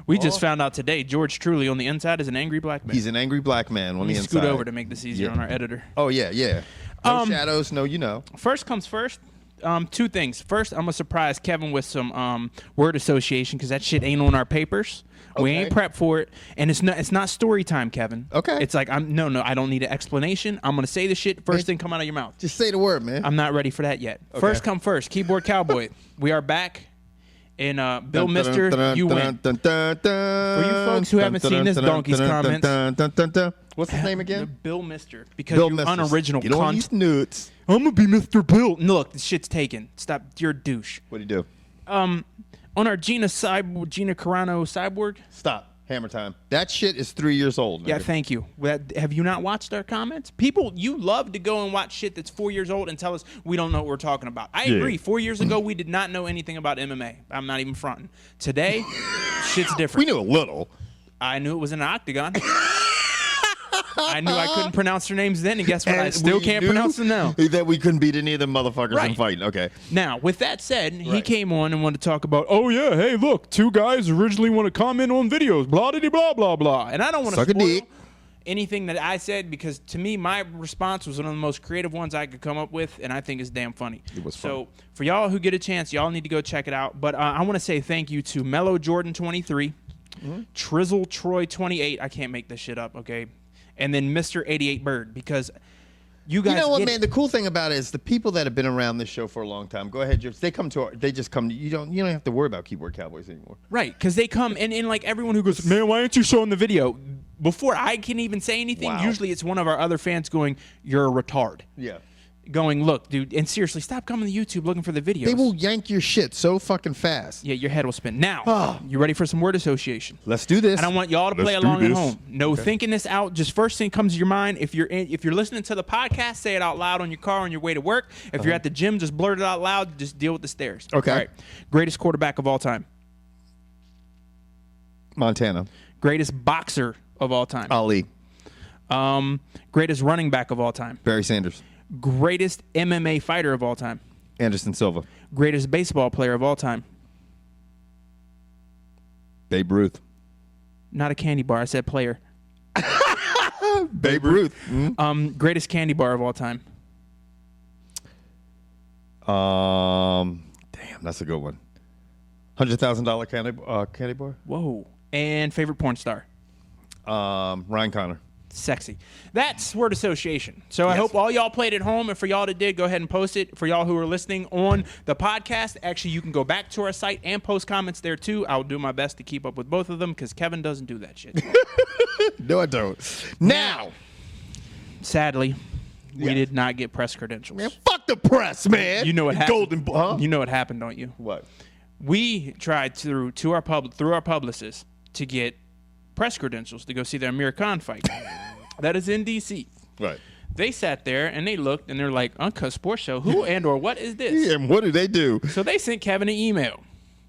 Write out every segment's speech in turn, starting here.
We just found out today George Truly on the inside is an angry black man. He's an angry black man on the inside. Scoot over to make this easier on our editor. Oh, yeah. No shadows, no you know. First comes first. Two things. First, I'm going to surprise Kevin with some word association because that shit ain't on our papers. Okay. We ain't prepped for it. And it's not story time, Kevin. Okay. It's like, no, I don't need an explanation. I'm going to say the shit first thing come out of your mouth. Just say the word, man. I'm not ready for that yet. Okay. First come first. Keyboard Cowboy. We are back. And Bill Mister, you win. For you folks who haven't seen this Donkey's comments. What's his name again? Bill Mister. Because you're unoriginal. You don't want these nuts. I'm going to be Mr. Bill. No, look, this shit's taken. Stop. You're a douche. What'd he do? On our Gina Carano Cyborg. Stop. Hammer time. That shit is 3 years old. Nigga. Yeah, thank you. Have you not watched our comments? People, you love to go and watch shit that's 4 years old and tell us we don't know what we're talking about. I agree. 4 years ago, we did not know anything about MMA. I'm not even fronting. Today, shit's different. We knew a little. I knew it was in an octagon. I knew I couldn't pronounce their names then, and guess what? I still can't pronounce them now. That we couldn't beat any of them motherfuckers in fighting. Okay. Now, with that said, he came on and wanted to talk about, oh, yeah, hey, look, two guys originally want to comment on videos, blah, blah, blah. And I don't want to spoil anything that I said because, to me, my response was one of the most creative ones I could come up with, and I think it's damn funny. It was funny. So, for y'all who get a chance, y'all need to go check it out. But I want to say thank you to Mellow Jordan 23, Trizzle Troy 28. I can't make this shit up, okay? And then Mr. 88 Bird, because you guys. You know what, man? The cool thing about it is the people that have been around this show for a long time. Go ahead, they come to. They just come. You don't have to worry about Keyboard Cowboys anymore. Right, because they come and like everyone who goes, man, why aren't you showing the video? Before I can even say anything, usually it's one of our other fans going, you're a retard. Yeah. Going, look, dude, and seriously, stop coming to YouTube looking for the videos. They will yank your shit so fucking fast. Yeah, your head will spin. Now, you ready for some word association? Let's do this. And I want y'all to play along at home. No thinking this out. Just first thing comes to your mind. If you're listening to the podcast, say it out loud on your car on your way to work. If you're at the gym, just blurt it out loud. Just deal with the stares. Okay. All right. Greatest quarterback of all time. Montana. Greatest boxer of all time. Ali. Greatest running back of all time. Barry Sanders. Greatest MMA fighter of all time. Anderson Silva. Greatest baseball player of all time. Babe Ruth. Not a candy bar. I said player. Babe Ruth. Mm-hmm. Greatest candy bar of all time. Damn, that's a good one. $100,000 candy bar. Whoa. And favorite porn star. Ryan Connor. Sexy. That's word association. So I hope all y'all played at home, and for y'all that did, go ahead and post it. For y'all who are listening on the podcast, actually, you can go back to our site and post comments there, too. I'll do my best to keep up with both of them because Kevin doesn't do that shit. No, I don't. Now, sadly, we did not get press credentials. Man, fuck the press, man. You know what happened. Huh? You know what happened, don't you? What? We tried through our publicists to get press credentials to go see the Amir Khan fight. That is in D.C. Right. They sat there and they looked and they're like, Uncut Sports Show, who and or what is this? Yeah, and what do they do? So they sent Kevin an email.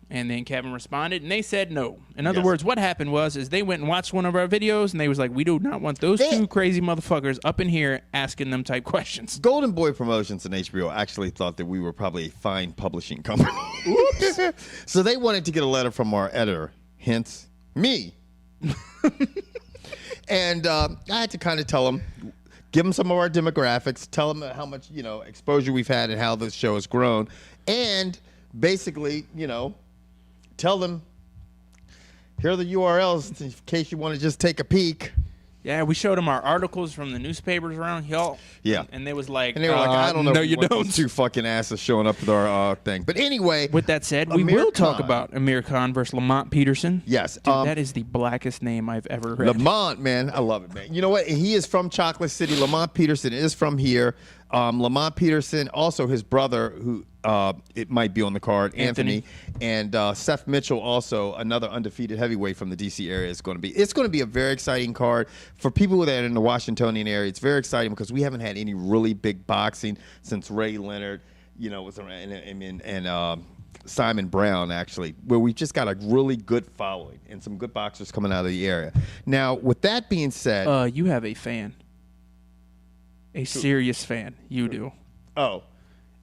And then Kevin responded and they said no. In other words, what happened was they went and watched one of our videos and they was like, we do not want those two crazy motherfuckers up in here asking them type questions. Golden Boy Promotions and HBO actually thought that we were probably a fine publishing company. Oops. So they wanted to get a letter from our editor, hence me. And I had to kind of tell them, give them some of our demographics, tell them how much, exposure we've had and how this show has grown. And basically, tell them, here are the URLs in case you want to just take a peek. Yeah, we showed them our articles from the newspapers around here. Yeah. And they was like, and they were like, I don't know. No, you don't. Those two fucking asses showing up with our thing. But anyway. With that said, we will talk about Amir Khan versus Lamont Peterson. Yes. Dude, that is the blackest name I've ever read. Lamont, man. I love it, man. You know what? He is from Chocolate City. Lamont Peterson is from here. Lamont Peterson, also his brother, who it might be on the card, Anthony. And Seth Mitchell, also another undefeated heavyweight from the D.C. area, is going to be. It's going to be a very exciting card for people that are in the Washingtonian area. It's very exciting because we haven't had any really big boxing since Ray Leonard, was around, and Simon Brown, actually, where we just got a really good following and some good boxers coming out of the area. Now, with that being said, you have a fan. A serious fan. You do. Oh.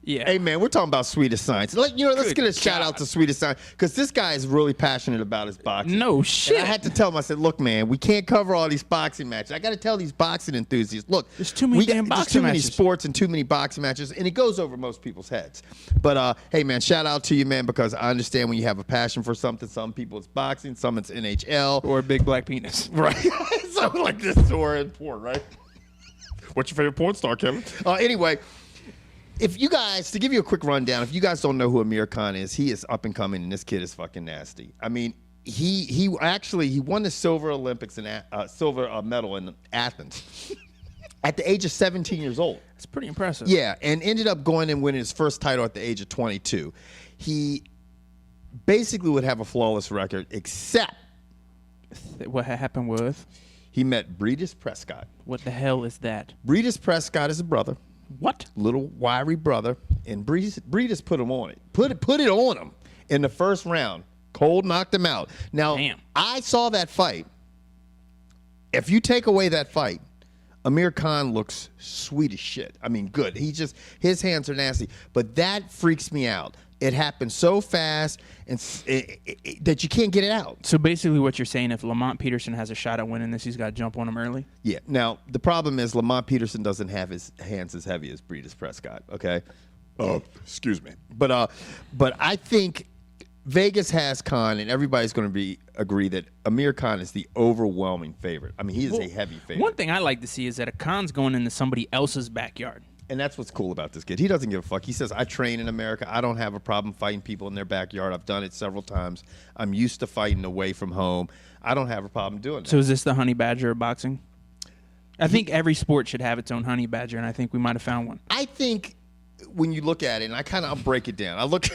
Yeah. Hey, man, we're talking about Sweetest Science. Let's get a shout out to Sweetest Science because this guy is really passionate about his boxing. No shit. And I had to tell him, I said, look, man, we can't cover all these boxing matches. I got to tell these boxing enthusiasts, look, there's too many damn boxing there's too matches. many sports and too many boxing matches, and it goes over most people's heads. But, hey, man, shout out to you, man, because I understand when you have a passion for something, some people it's boxing, some it's NHL. Or a big black penis. Right. Something like this or in porn, right? What's your favorite porn star, Kevin? Anyway. If you guys, to give you a quick rundown, if you guys don't know who Amir Khan is, he is up and coming, and this kid is fucking nasty. I mean, he won the silver Olympics and silver medal in Athens at the age of 17 years old. That's pretty impressive. Yeah, and ended up going and winning his first title at the age of 22. He basically would have a flawless record, except what happened with he met Breedis Prescott. What the hell is that? Breedis Prescott is a brother. What? Little wiry brother, and Breedis put him on it. Put it on him in the first round. Cold knocked him out. Now, damn. I saw that fight. If you take away that fight, Amir Khan looks sweet as shit. I mean, good. His hands are nasty, but that freaks me out. It happened so fast and that you can't get it out. So basically what you're saying, if Lamont Peterson has a shot at winning this, he's got to jump on him early? Yeah. Now, the problem is Lamont Peterson doesn't have his hands as heavy as Breedis Prescott, okay? Excuse me. But I think Vegas has Khan, and everybody's going to agree that Amir Khan is the overwhelming favorite. I mean, he is a heavy favorite. One thing I like to see is that a Khan's going into somebody else's backyard. And that's what's cool about this kid. He doesn't give a fuck. He says, I train in America. I don't have a problem fighting people in their backyard. I've done it several times. I'm used to fighting away from home. I don't have a problem doing that. So is this the honey badger of boxing? I think every sport should have its own honey badger, and I think we might have found one. I think when you look at it, and I'll break it down. I look...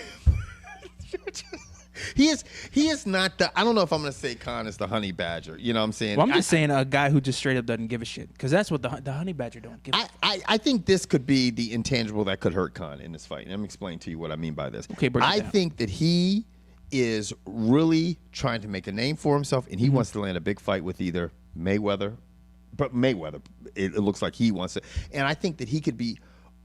He is not the. I don't know if I'm going to say Khan is the honey badger. You know what I'm saying? Well, I'm just saying a guy who just straight up doesn't give a shit, because that's what the honey badger don't give. I think this could be the intangible that could hurt Khan in this fight. And let me explain to you what I mean by this. Okay, break it I down. think that he is really trying to make a name for himself, and he wants to land a big fight with either Mayweather. But Mayweather, it looks like he wants it, and I think that he could be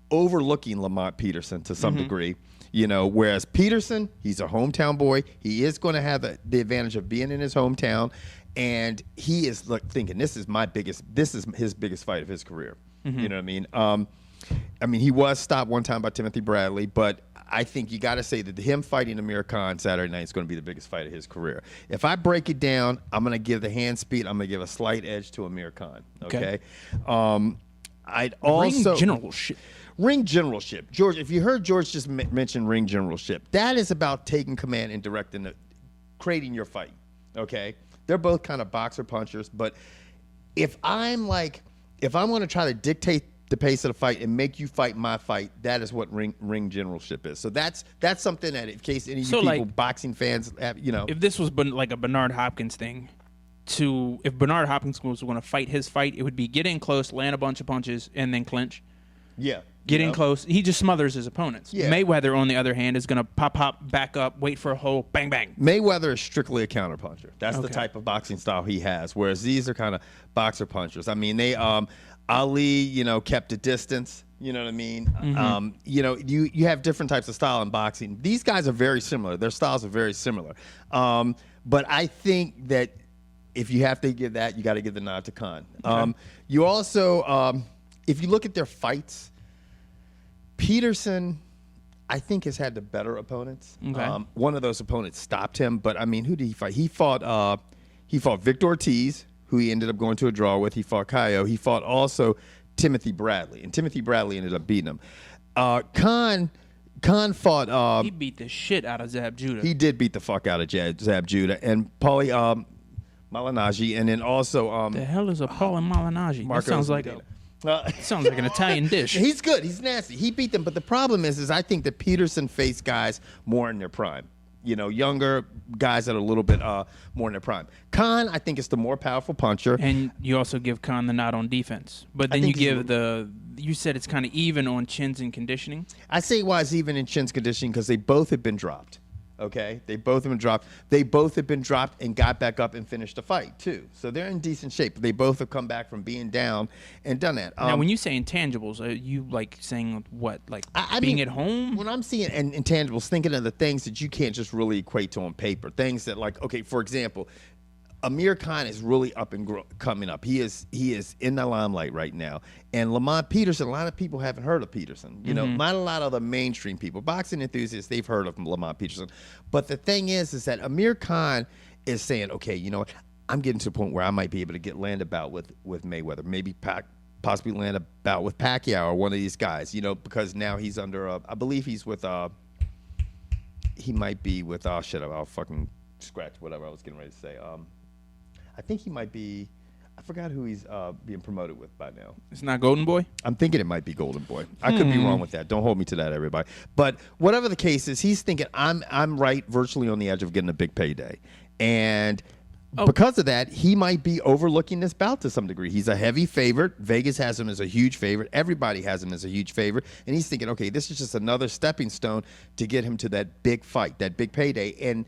overlooking Lamont Peterson to some degree. You know, whereas Peterson, he's a hometown boy. He is going to have the advantage of being in his hometown, and he is thinking, this is his biggest fight of his career. You know what I mean? He was stopped one time by Timothy Bradley, but I think you got to say that him fighting Amir Khan Saturday night is going to be the biggest fight of his career. If I break it down, I'm going to give the hand speed. I'm going to give a slight edge to Amir Khan. Okay. I'd also Ring generalship. George, if you heard George just mention ring generalship, that is about taking command and directing, creating your fight, okay? They're both kind of boxer punchers, but if I'm going to try to dictate the pace of the fight and make you fight my fight, that is what ring generalship is. So that's something that, in case any of you people, boxing fans, have, you know. If this was like a Bernard Hopkins thing, if Bernard Hopkins was going to fight his fight, it would be get in close, land a bunch of punches, and then clinch. Yeah. Get in close. He just smothers his opponents. Yeah. Mayweather, on the other hand, is going to pop, back up, wait for a hole, bang, bang. Mayweather is strictly a counterpuncher. That's the type of boxing style he has, whereas these are kind of boxer punchers. I mean, they Ali, kept a distance. You know what I mean? You have different types of style in boxing. These guys are very similar. Their styles are very similar. But I think that if you have to give that, you got to give the nod to Khan. Okay. You also, if you look at their fights, Peterson, I think, has had the better opponents. Okay. One of those opponents stopped him, but I mean, who did he fight? He fought Victor Ortiz, who he ended up going to a draw with. He fought Caio. He fought also Timothy Bradley, and Timothy Bradley ended up beating him. Khan fought. He beat the shit out of Zab Judah. He did beat the fuck out of Zab Judah and Paulie Malignaggi, and then also the hell is a Paulie Malignaggi? That sounds like sounds like an Italian dish. He's good. He's nasty. He beat them, but the problem is I think that Peterson faced guys more in their prime. Younger guys that are a little bit more in their prime. Khan, I think, is the more powerful puncher. And you also give Khan the nod on defense. But then you give you said it's kind of even on chins and conditioning. I say why it's even in chins conditioning because they both have been dropped. Okay, they both have been dropped. They both have been dropped and got back up and finished the fight too. So they're in decent shape. They both have come back from being down and done that. Now, when you say intangibles, are you like saying what, like being at home? When I'm seeing intangibles, thinking of the things that you can't just really equate to on paper. Things that, like, okay, for example, Amir Khan is really up and coming up. He is in the limelight right now. And Lamont Peterson, a lot of people haven't heard of Peterson. You know, not a lot of the mainstream people. Boxing enthusiasts, they've heard of Lamont Peterson. But the thing is that Amir Khan is saying, okay, you know what? I'm getting to the point where I might be able to land a bout with Mayweather. Maybe possibly land a bout with Pacquiao or one of these guys, you know, because now he's under, I believe he's with, he might be with, shit, I'll fucking scratch whatever I was getting ready to say. I think he might be, I forgot who he's being promoted with by now. It's not Golden Boy? I'm thinking it might be Golden Boy. I could be wrong with that. Don't hold me to that, everybody. But whatever the case is, he's thinking I'm right virtually on the edge of getting a big payday. And because of that, he might be overlooking this bout to some degree. He's a heavy favorite. Vegas has him as a huge favorite. Everybody has him as a huge favorite. And he's thinking, okay, this is just another stepping stone to get him to that big fight, that big payday. And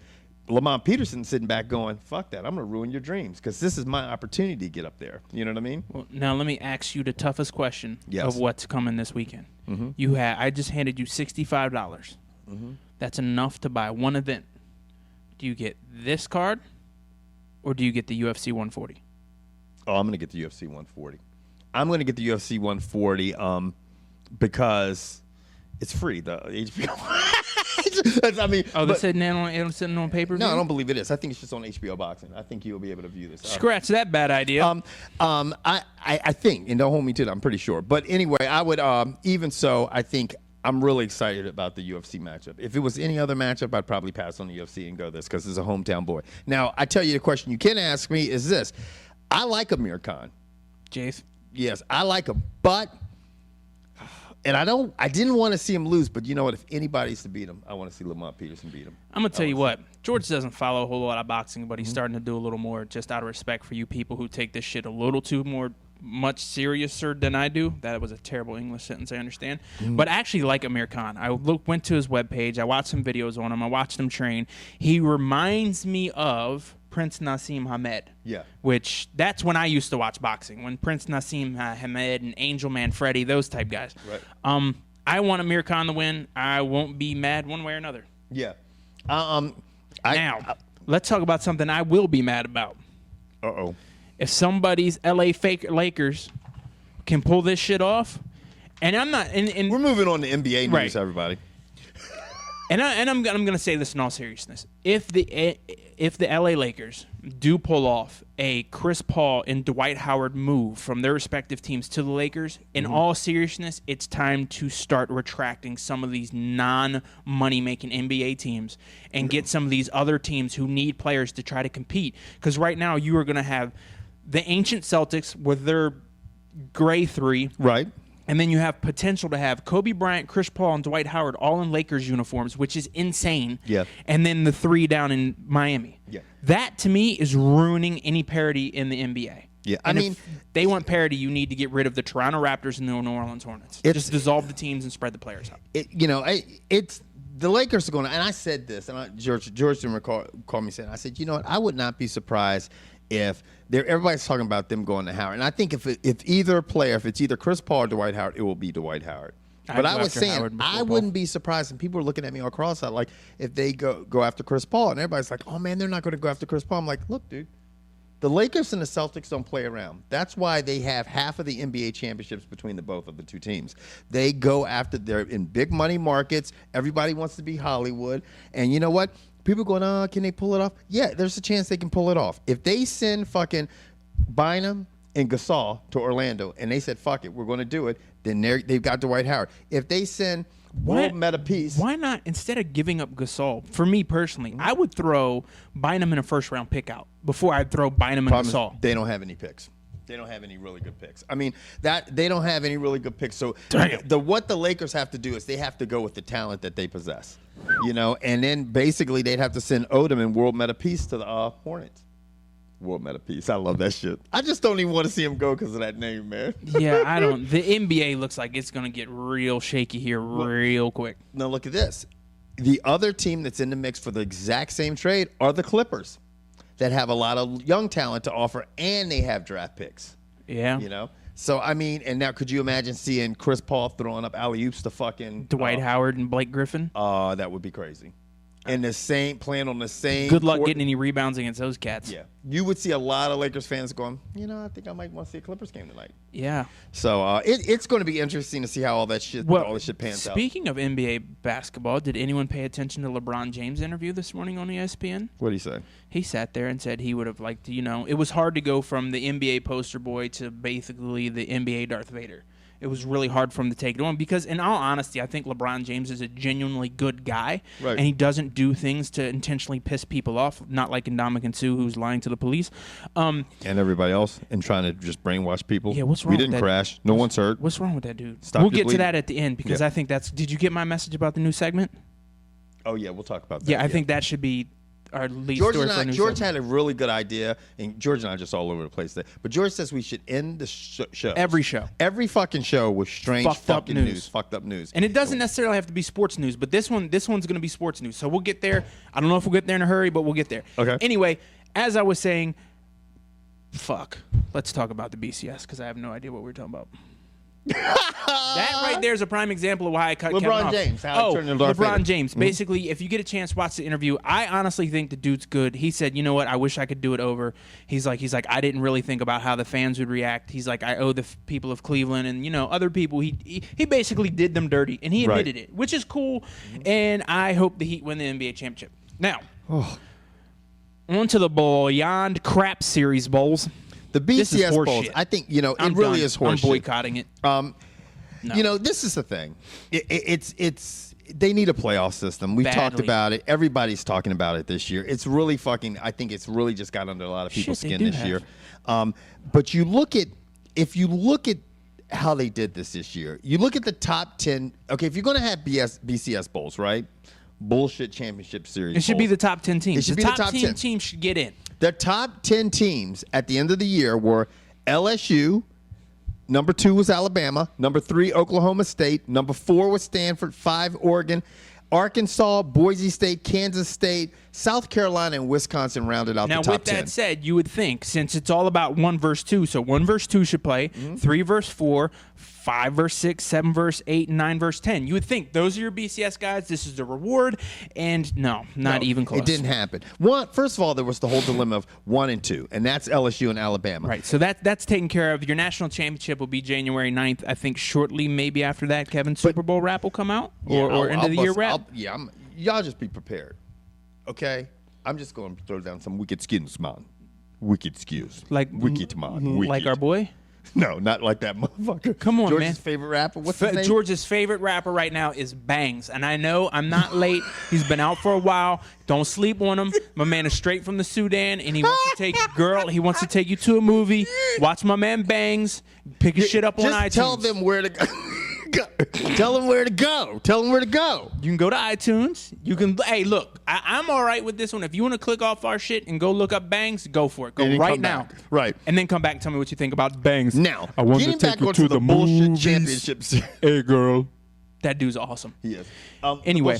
Lamont Peterson sitting back going, fuck that, I'm going to ruin your dreams because this is my opportunity to get up there. You know what I mean? Well, now let me ask you the toughest question of what's coming this weekend. I just handed you $65. That's enough to buy one event. Do you get this card or do you get the UFC 140? Oh, I'm going to get the UFC 140. I'm going to get the UFC 140 because it's free. The HBO. I mean, they're sitting on paper. No, I don't believe it is. I think it's just on HBO Boxing. I think you'll be able to view this. Scratch that bad idea. I think, and don't hold me to it, I'm pretty sure. But anyway, I would even so, I think I'm really excited about the UFC matchup. If it was any other matchup, I'd probably pass on the UFC and go this because it's a hometown boy. Now, I tell you the question you can ask me is this: I like Amir Khan. Jace? Yes, I like him, but. And I didn't want to see him lose, but you know what? If anybody's to beat him, I want to see Lamont Peterson beat him. I'm going to tell you what. George doesn't follow a whole lot of boxing, but he's starting to do a little more just out of respect for you people who take this shit a little too much seriouser than I do. That was a terrible English sentence, I understand. But I actually like Amir Khan. I went to his webpage. I watched some videos on him. I watched him train. He reminds me of Prince Nassim Hamed. Yeah. Which, that's when I used to watch boxing, when Prince Nassim Hamed and Angel Man Freddy, those type guys. Right. I want Amir Khan to win. I won't be mad one way or another. Yeah. Now, let's talk about something I will be mad about. Uh-oh. If somebody's LA Lakers can pull this shit off, and I'm not... And we're moving on to NBA news, everybody. And I'm going to say this in all seriousness. If the LA Lakers do pull off a Chris Paul and Dwight Howard move from their respective teams to the Lakers, in all seriousness, it's time to start retracting some of these non-money-making NBA teams and get some of these other teams who need players to try to compete. Because right now you are going to have the ancient Celtics with their gray three. Right. And then you have potential to have Kobe Bryant, Chris Paul, and Dwight Howard all in Lakers uniforms, which is insane. Yeah. And then the three down in Miami. Yeah. That, to me, is ruining any parity in the NBA. Yeah. And if they want parity, you need to get rid of the Toronto Raptors and the New Orleans Hornets. Just dissolve the teams and spread the players out. It's the Lakers are going to, and I said this, and George didn't call me saying, I said, you know what, I would not be surprised if everybody's talking about them going to Howard. And I think if either player, if it's either Chris Paul or Dwight Howard, it will be Dwight Howard. But I was saying, I wouldn't be surprised, and people are looking at me all cross-eyed, like, if they go after Chris Paul, and everybody's like, oh, man, they're not going to go after Chris Paul. I'm like, look, dude, the Lakers and the Celtics don't play around. That's why they have half of the NBA championships between both of the two teams. They go after, they're in big money markets. Everybody wants to be Hollywood. And you know what? People going, can they pull it off? Yeah, there's a chance they can pull it off. If they send fucking Bynum and Gasol to Orlando and they said, fuck it, we're going to do it, then they've got Dwight Howard. If they send World Meta Peace. Why not, instead of giving up Gasol, for me personally, I would throw Bynum in a first-round pick out before I'd throw Bynum and Gasol. They don't have any picks. They don't have any really good picks. I mean, they don't have any really good picks. So what the Lakers have to do is they have to go with the talent that they possess, and then basically they'd have to send Odom and World Meta Peace to the Hornets. World Meta Peace. I love that shit. I just don't even want to see him go because of that name, man. Yeah, I don't. The NBA looks like it's going to get real shaky here real quick. Now look at this. the other team that's in the mix for the exact same trade are the Clippers, that have a lot of young talent to offer, and they have draft picks. Yeah. You know? So, I mean, and now could you imagine seeing Chris Paul throwing up alley-oops to fucking Dwight Howard and Blake Griffin? That would be crazy. And playing on the same Good luck getting any rebounds against those cats. Yeah. You would see a lot of Lakers fans going, I think I might want to see a Clippers game tonight. Yeah. So it's going to be interesting to see how all this shit pans out. Speaking of NBA basketball, did anyone pay attention to LeBron James' interview this morning on ESPN? What did he say? He sat there and said he would have liked to, it was hard to go from the NBA poster boy to basically the NBA Darth Vader. It was really hard for him to take it on because, in all honesty, I think LeBron James is a genuinely good guy, right. And he doesn't do things to intentionally piss people off, not like Ndamukong Suh, who's lying to the police. And everybody else, and trying to just brainwash people. Yeah, what's wrong We didn't with that? crash. No one's hurt. What's wrong with that dude? We'll get to that at the end because I think that's... Did you get my message about the new segment? Oh, yeah, we'll talk about that. Yeah, I think that should be... Our lead George story and for a new George segment. had a really good idea, and George and I are just all over the place there. But George says we should end the show. Every fucking show with strange fucking news. Fucked up news. And it doesn't necessarily have to be sports news, but this one's going to be sports news. So we'll get there. I don't know if we'll get there in a hurry, but we'll get there. Okay. Anyway, as I was saying, let's talk about the BCS because I have no idea what we're talking about. That right there is a prime example of why I cut Kevin off. James. LeBron James. Basically, if you get a chance, watch the interview. I honestly think the dude's good. He said, you know what? I wish I could do it over. He's like, I didn't really think about how the fans would react. He's like, I owe the people of Cleveland and, other people. He basically did them dirty, and he admitted it, which is cool. And I hope the Heat win the NBA championship. Now, on to the Beyond Crap Series Bowls. The BCS Bowls, I think, it really is horseshit. I'm boycotting it. No. This is the thing. It's they need a playoff system. We've talked about it. Everybody's talking about it this year. It's really I think it's really just got under a lot of people's skin this year. But if you look at how they did this year, you look at the top 10. Okay, if you're going to have BCS Bowls, right? Bullshit championship series. It should be the top 10 teams. It should be the top 10 teams should get in. The top 10 teams at the end of the year were LSU. Number 2 was Alabama. Number 3, Oklahoma State. Number 4 was Stanford. 5, Oregon. Arkansas, Boise State, Kansas State, South Carolina, and Wisconsin rounded out the top 10. Now, with that said, you would think, since it's all about 1 versus 2, so 1 versus 2 should play, 3 versus 4, 5 versus 6, 7 versus 8, and 9 versus 10. You would think those are your BCS guys. This is the reward. And no, not even close. It didn't happen. First of all, there was the whole dilemma of 1 and 2, and that's LSU and Alabama. Right. So that's taken care of. Your national championship will be January 9th. I think shortly, maybe after that, Kevin's Super Bowl wrap will come out, or end of the year wrap. Y'all just be prepared. Okay? I'm just going to throw down some wicked skins, man. Wicked skills. Wicked, man. Wicked. Like our boy? No, not like that motherfucker. Come on, George's man. Favorite rapper. What's his name? George's favorite rapper right now is Bangs. And I know I'm not late. He's been out for a while. Don't sleep on him. My man is straight from the Sudan, and he wants to take you, girl. He wants to take you to a movie. Watch my man Bangs. Pick his shit up on iTunes. Just tell them where to go. Tell them where to go. Tell them where to go. You can go to iTunes. You can. Hey, look, I'm all right with this one. If you want to click off our shit and go look up Bangs, go for it. Go right now. Back. Right. And then come back and tell me what you think about Bangs. Now, I want getting to take back you onto to the bullshit championships. Hey, girl. That dude's awesome. He is. Anyway.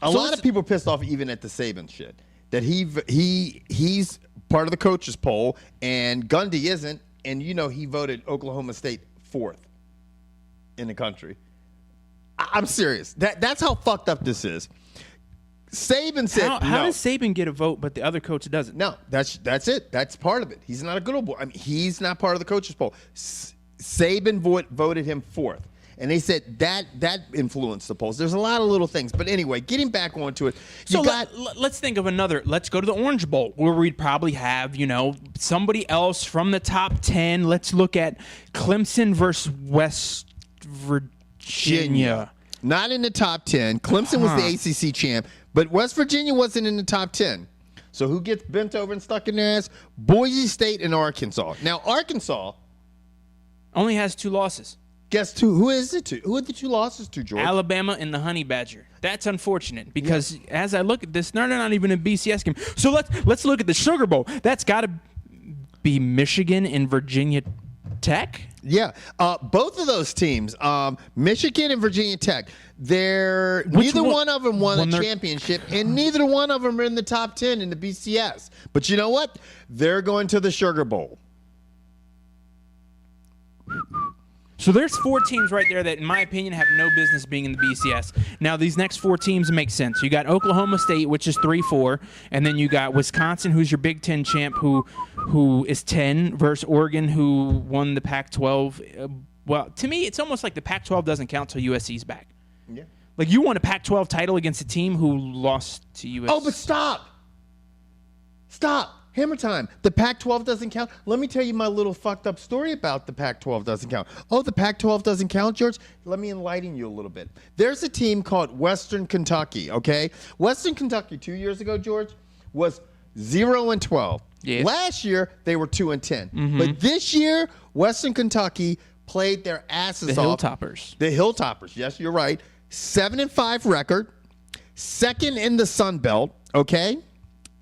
A lot of people are pissed off even at the Saban shit. That he's part of the coaches poll, and Gundy isn't. And, he voted Oklahoma State 4th in the country. I'm serious. That's how fucked up this is. Saban said how does Saban get a vote but the other coach doesn't? No, that's it. That's part of it. He's not a good old boy. I mean, he's not part of the coaches poll. Saban voted him 4th. And they said that influenced the polls. There's a lot of little things. But anyway, getting back onto it. Let's think of another. Let's go to the Orange Bowl where we'd probably have, somebody else from the top 10. Let's look at Clemson versus West Virginia. Not in the top 10. Clemson was the ACC champ, but West Virginia wasn't in the top 10. So who gets bent over and stuck in their ass? Boise State and Arkansas. Now, Arkansas only has 2 losses. Guess who is it to? Who are the 2 losses to, George? Alabama and the Honey Badger. That's unfortunate because as I look at this, they're not even a BCS game. So let's look at the Sugar Bowl. That's got to be Michigan and Virginia Tech? Yeah, both of those teams, Michigan and Virginia Tech, neither one of them won a championship, and neither one of them are in the top 10 in the BCS. But you know what? They're going to the Sugar Bowl. So there's 4 teams right there that, in my opinion, have no business being in the BCS. Now, these next 4 teams make sense. You got Oklahoma State, which is 3-4, and then you got Wisconsin, who's your Big Ten champ, who is 10, versus Oregon, who won the Pac-12. Well, to me, it's almost like the Pac-12 doesn't count till USC's back. Yeah. Like, you won a Pac-12 title against a team who lost to USC. Oh, but stop. Hammer time. The Pac-12 doesn't count. Let me tell you my little fucked up story about the Pac-12 doesn't count. Oh, the Pac-12 doesn't count, George? Let me enlighten you a little bit. There's a team called Western Kentucky, okay? Western Kentucky 2 years ago, George, was 0-12. Yeah. Last year, they were 2-10. Mm-hmm. But this year, Western Kentucky played their asses off. The Hilltoppers. The Hilltoppers, yes, you're right. 7-5 record, second in the Sun Belt, okay?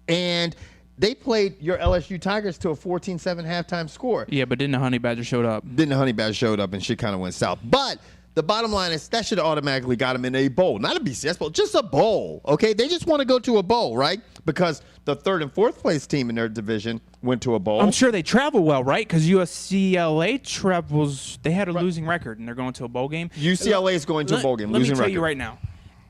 And they played your LSU Tigers to a 14-7 halftime score. Yeah, but then the Honey Badger showed up. And shit kind of went south. But the bottom line is that should have automatically got them in a bowl. Not a BCS bowl, just a bowl, okay? They just want to go to a bowl, right? Because the 3rd and 4th place team in their division went to a bowl. I'm sure they travel well, right? Because UCLA travels, they had a losing record, and they're going to a bowl game. UCLA is going to a bowl game, losing record. Let me tell you right now,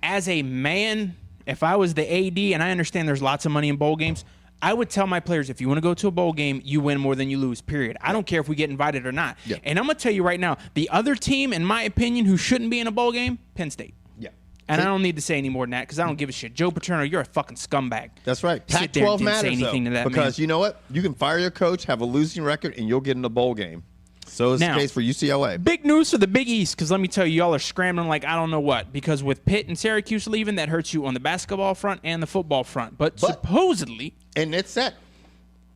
as a man, if I was the AD, and I understand there's lots of money in bowl games, I would tell my players, if you want to go to a bowl game, you win more than you lose, period. I don't care if we get invited or not. Yeah. And I'm going to tell you right now, the other team, in my opinion, who shouldn't be in a bowl game, Penn State. Yeah. And I don't need to say any more than that because I don't give a shit. Joe Paterno, you're a fucking scumbag. That's right. Sit there and Pac-12 didn't matters, say anything though, to that because man. you know what? You can fire your coach, have a losing record, and you'll get in a bowl game. So is the case for UCLA. Big news for the Big East, because let me tell you, y'all are scrambling like I don't know what. Because with Pitt and Syracuse leaving, that hurts you on the basketball front and the football front. But supposedly, and it's set.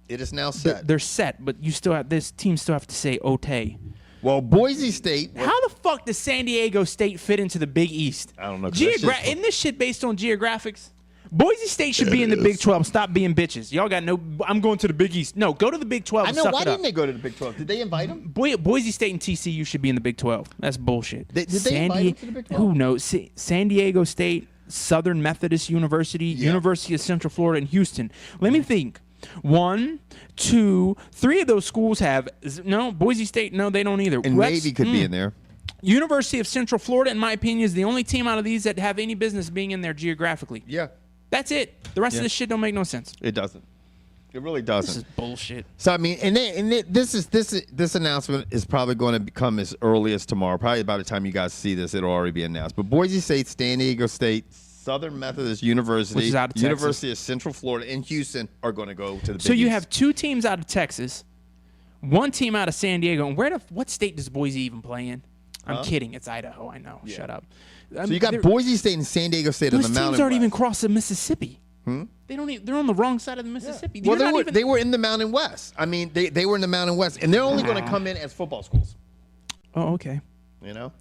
It is now set. They're set, but you still have this team still have to say Otay. Well, Boise State. How the fuck does San Diego State fit into the Big East? I don't know. Isn't this shit based on geographics? Boise State should be in the Big 12. Stop being bitches. Y'all got no. I'm going to the Big East. No, go to the Big 12. I know. Why didn't they go to the Big 12? Did they invite them? Boise State and TCU should be in the Big 12. That's bullshit. Did they invite them to the Big 12? Who knows? San Diego State, Southern Methodist University, University of Central Florida, and Houston. Let me think. 1, 2, 3 of those schools have no. Boise State, no, they don't either. And Navy could be in there. University of Central Florida, in my opinion, is the only team out of these that have any business being in there geographically. Yeah. That's it. The rest of this shit don't make no sense. It doesn't. It really doesn't. This is bullshit. So I mean, this announcement is probably going to come as early as tomorrow. Probably by the time you guys see this, it'll already be announced. But Boise State, San Diego State, Southern Methodist University, which is out of University of Central Florida, and Houston are going to go to the Big So you East. have 2 teams out of Texas, 1 team out of San Diego, and what state does Boise even play in? I'm kidding. It's Idaho. I know. Yeah. Shut up. So you got Boise State and San Diego State on the mountain. Those teams aren't even cross the Mississippi. They don't. They're on the wrong side of the Mississippi. Yeah. Well, they were in the Mountain West. I mean, they were in the Mountain West, and they're only going to come in as football schools. Oh, okay. You know,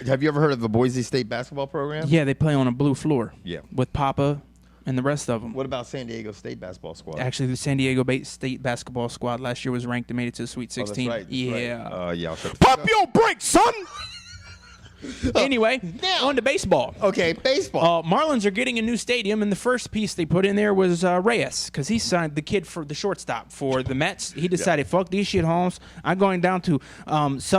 have you ever heard of the Boise State basketball program? Yeah, they play on a blue floor. Yeah, with Papa and the rest of them. What about San Diego State basketball squad? Actually, the San Diego State basketball squad last year was ranked and made it to the Sweet 16. Oh, that's right. Yeah. Yeah. Pop your brakes, son. Anyway, on to baseball. Okay, baseball. Marlins are getting a new stadium, and the first piece they put in there was Reyes, because he signed the kid for the shortstop for the Mets. He decided, fuck these shit homes. I'm going down to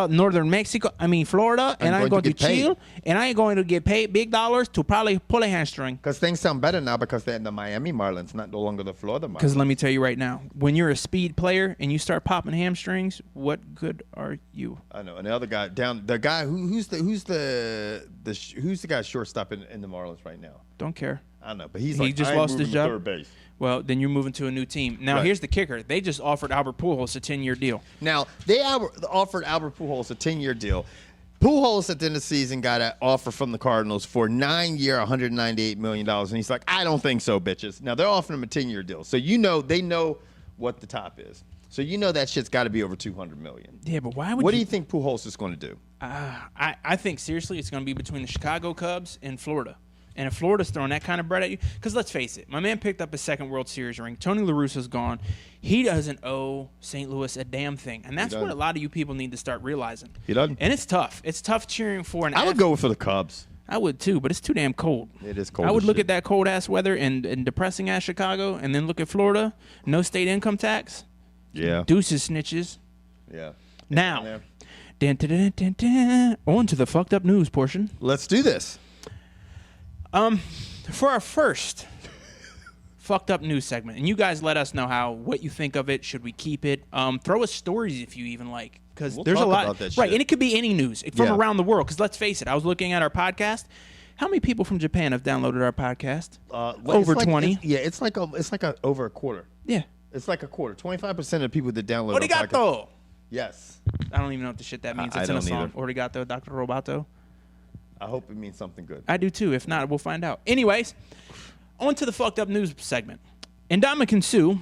northern Florida, and I'm going to chill, and I ain't going to get paid big dollars to probably pull a hamstring. Because things sound better now because they're in the Miami Marlins, no longer the Florida Marlins. Because let me tell you right now, when you're a speed player and you start popping hamstrings, what good are you? I know. And the other guy who's the guy shortstop in the Marlins right now? Don't care. I don't know, but he just lost his job. Third base. Well, then you're moving to a new team. Now, here's the kicker. They just offered Albert Pujols a 10-year deal. Now, they offered Albert Pujols a 10-year deal. Pujols at the end of the season got an offer from the Cardinals for 9-year, $198 million. And he's like, I don't think so, bitches. Now, they're offering him a 10-year deal. So they know what the top is. So that shit's got to be over $200 million. Yeah, but why would What do you think Pujols is going to do? I think, seriously, it's going to be between the Chicago Cubs and Florida. And if Florida's throwing that kind of bread at you, because let's face it, my man picked up his second World Series ring. Tony La Russa's gone. He doesn't owe St. Louis a damn thing. And that's what a lot of you people need to start realizing. He doesn't. And it's tough. It's tough cheering for an I would go for the Cubs. I would too, but it's too damn cold. It is cold. I would look at that cold-ass weather and depressing-ass Chicago and then look at Florida. No state income tax. Yeah. Deuces snitches. Yeah. Now, on to the fucked up news portion. Let's do this. For our first fucked up news segment, and you guys let us know what you think of it. Should we keep it? Throw us stories if you even like, because there's a lot. About that right, shit. and it could be any news from around the world. Because let's face it, I was looking at our podcast. How many people from Japan have downloaded our podcast? Over 20. It's like over a quarter. Yeah, it's like a quarter. 25% of the people that download our podcast. Origato. Yes. I don't even know what the shit that means. It's in a song. Origato, Dr. Roboto. I hope it means something good. I do too. If not, we'll find out. Anyways, on to the fucked up news segment. Ndamukong Suh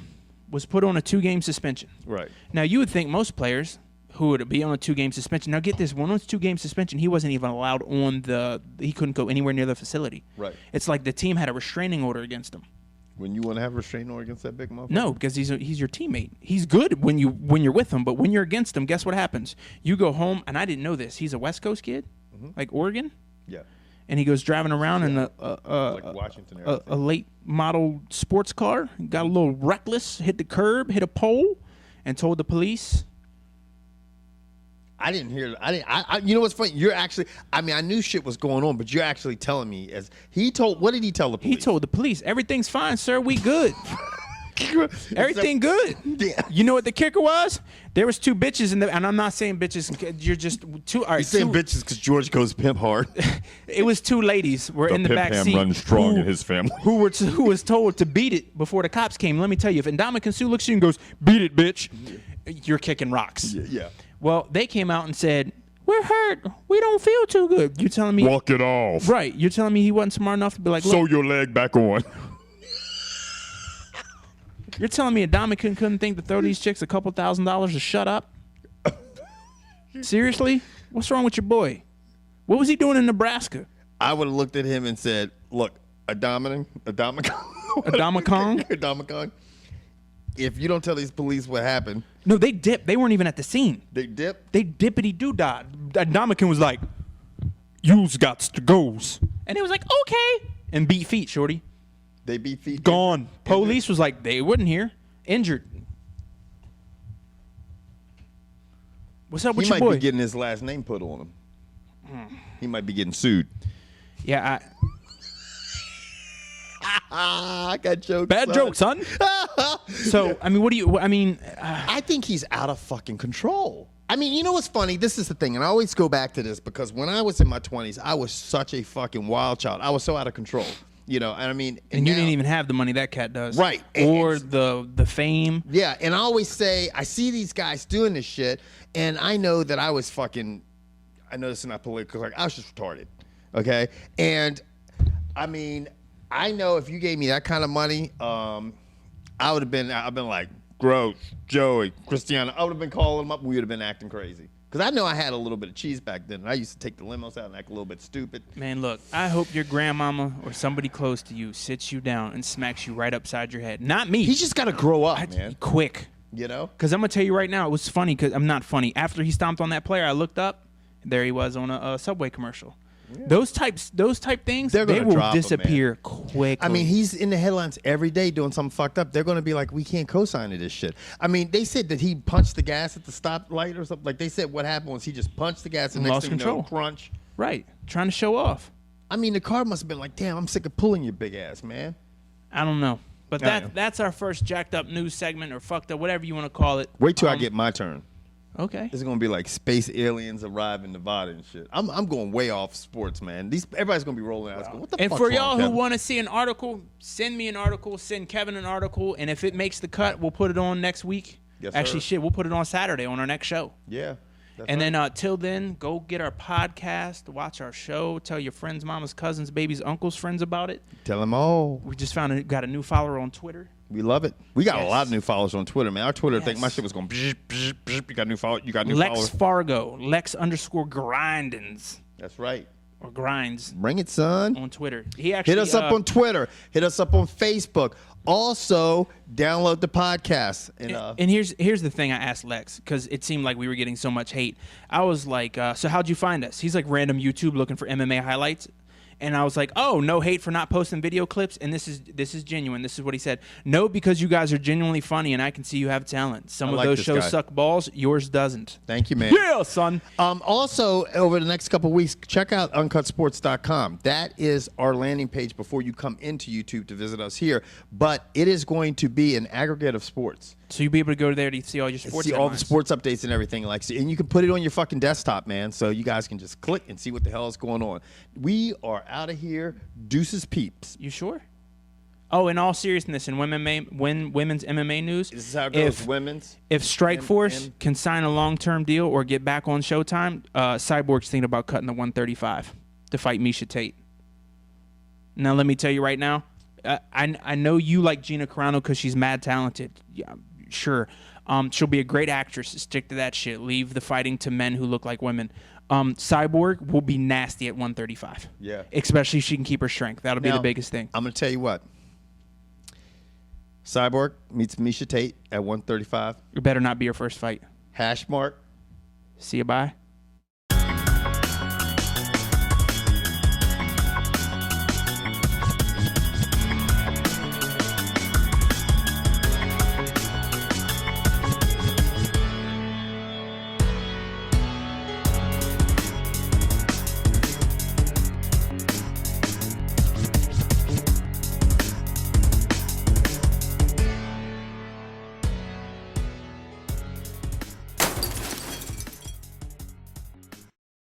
was put on a 2-game suspension. Right. Now, you would think most players who would be on a 2-game suspension. Now, get this. When on a 2-game suspension, he wasn't even allowed he couldn't go anywhere near the facility. Right. It's like the team had a restraining order against him. When you want to have a restraining order against that big motherfucker? No, because he's your teammate. He's good when you're with him, but when you're against him, guess what happens? You go home, and I didn't know this. He's a West Coast kid, like Oregon. Yeah. And he goes driving around in like Washington a late model sports car. Got a little reckless, hit the curb, hit a pole, and told the police. I didn't hear. You know what's funny? You're actually. I mean, I knew shit was going on, but you're actually telling me as he told. What did he tell the police? He told the police, "Everything's fine, sir. We good. Everything good." Yeah. You know what the kicker was? There was 2 bitches in and I'm not saying bitches. You're just 2. All right, he's saying bitches because George goes pimp hard. It was 2 ladies were in the back seat. Runs strong in his family. Who was told to beat it before the cops came. Let me tell you, if Ndamukong Suh looks at you and goes, "Beat it, bitch," you're kicking rocks. Yeah. Well, they came out and said, "We're hurt. We don't feel too good." You're telling me walk it off. Right. You're telling me he wasn't smart enough to be like, "Look." Sew your leg back on. You're telling me Ndamukong couldn't think to throw these chicks a couple $1,000s to shut up? Seriously? What's wrong with your boy? What was he doing in Nebraska? I would have looked at him and said, "Look, Ndamukong, if you don't tell these police what happened." No, they dipped. They weren't even at the scene. They dipped? They dippity-doo-dah. Ndamukong was like, "You's got to goes." And it was like, "Okay." And beat feet, shorty. They beat feet. Gone. Police was like, they wouldn't here. Injured. What's up with your boy? He might be getting his last name put on him. He might be getting sued. Yeah, I got jokes. Bad joke, son. So, I mean, I think he's out of fucking control. I mean, you know what's funny? This is the thing, and I always go back to this because when I was in my 20s, I was such a fucking wild child. I was so out of control. You know, and I mean, and you didn't even have the money that cat does, right? Or the fame. Yeah, and I always say I see these guys doing this shit, and I know that I was fucking. I know this is not political. Like I was just retarded, okay? And I mean, I know if you gave me that kind of money, I would have been. I've been like Gross, Joey, Cristiano. I would have been calling them up. We would have been acting crazy. Because I know I had a little bit of cheese back then, and I used to take the limos out and act a little bit stupid. Man, look, I hope your grandmama or somebody close to you sits you down and smacks you right upside your head. Not me. He's just got to grow up, man. Quick. You know? Because I'm going to tell you right now, it was funny because I'm not funny. After he stomped on that player, I looked up. There he was on a Subway commercial. Yeah. Those type things, they will disappear quickly. I mean, he's in the headlines every day doing something fucked up. They're going to be like, we can't co-sign to this shit. I mean, they said that he punched the gas at the stoplight or something. Like they said what happened was he just punched the gas and lost control. Crunch. Right. Trying to show off. I mean, the car must have been like, damn, I'm sick of pulling your big ass, man. I don't know. But that's our first jacked up news segment or fucked up, whatever you want to call it. Wait till I get my turn. Okay. It's gonna be like space aliens arrive in Nevada and shit. I'm going way off sports, man. Everybody's gonna be rolling out. Wow. What the and fuck's for wrong, y'all Kevin? who want to see an article, send me an article. Send Kevin an article, and if it makes the cut, we'll put it on next week. Yes, Actually, sir. we'll put it on Saturday on our next show. Yeah. And then till then, go get our podcast, watch our show, tell your friends, mamas, cousins, babies, uncles, friends about it. Tell them all. We just got a new follower on Twitter. We love it. We got a lot of new followers on Twitter, man. Our Twitter think my shit was going. You got new followers. Lex Fargo, Lex_grindins. That's right. or Grinds. Bring it, son. On Twitter. He actually hit us up on Twitter. Hit us up on Facebook. Also, download the podcast. And here's the thing I asked Lex, because it seemed like we were getting so much hate. I was like, so how'd you find us? He's like random YouTube looking for MMA highlights. And I was like, oh, no hate for not posting video clips. And this is genuine. This is what he said. No, because you guys are genuinely funny and I can see you have talent. Some of those shows suck balls. Yours doesn't. Thank you, man. Yeah, son. Also, over the next couple of weeks, check out uncutsports.com. That is our landing page before you come into YouTube to visit us here. But it is going to be an aggregate of sports. So you'll be able to go there to see all your sports. See all the sports updates and everything, and you can put it on your fucking desktop, man. So you guys can just click and see what the hell is going on. We are out of here. Deuces peeps. You sure? Oh, in all seriousness, in women's MMA news, this is how it goes. If Strikeforce can sign a long-term deal or get back on Showtime, Cyborg's thinking about cutting the 135 to fight Miesha Tate. Now, let me tell you right now, I know you like Gina Carano because she's mad talented. Yeah. Sure. She'll be a great actress. Stick to that shit. Leave the fighting to men who look like women. Cyborg will be nasty at 135. Yeah. Especially if she can keep her strength. That'll be the biggest thing. I'm going to tell you what. Cyborg meets Miesha Tate at 135. It better not be her first fight. #. See you, bye.